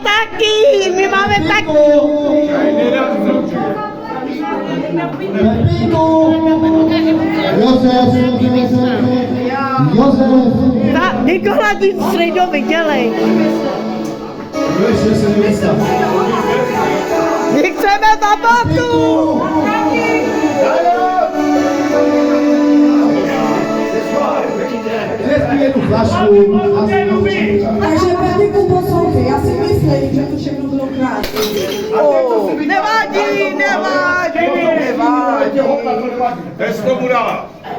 taky, my máme taky. Josef. Nikola, ty středovi, dělej. My chceme zabatu. Takže Petriku poslouchej, já si myslím, že to všechno bylo krásné. Nevadí.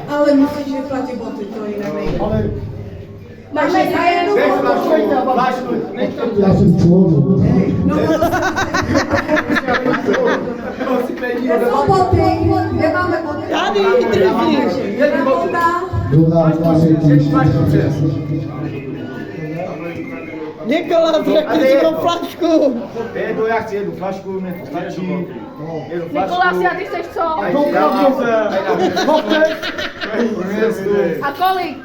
Ale musíš vyplatit boty, to jinak nejde. Takže za jednu botu. Já jsem člověk. Jsou boty, kde máme boty? Tady, drží. Jedna bota. Druhá, třetí. Nikola, řekni si tu flašku. Jedu, já chci jednu flašku, mě to stačí. Jednu flašku. Nikolasi, a ty chceš co? A kolik?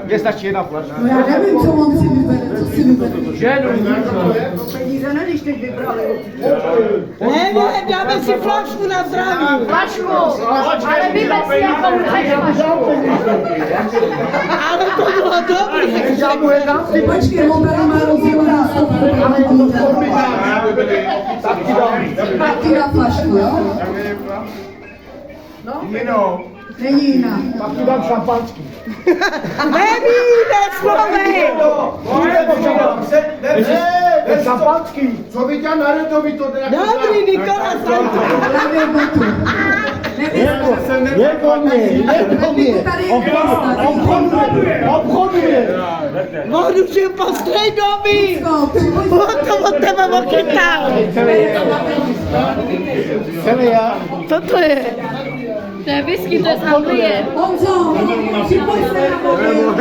Mně stačí jedna flaška. No já nevím, co on si vybere, co si vybere. Peníze ne, když teď vybrali. Ne, dáme si flašku na zdraví. Flašku, ale vyber si jakou chceš flašku. Ale to bylo dobrý. Počkej, on tady má rozdělená stovku, ale tak ti dá flašku, jo? Jinou. Není jiná. Pak ti dám šampanský. Nevíde slovy. Ne, šampanský. Co by tě naredl, by to nějak... Dobrý, Nikola, Santo. Dávě botu. Obchoduje. Mohli si postrej doby. To od tebe ochytal. Co to je? To je whisky, to je z Anglie. Honzo, připoj se na mobil.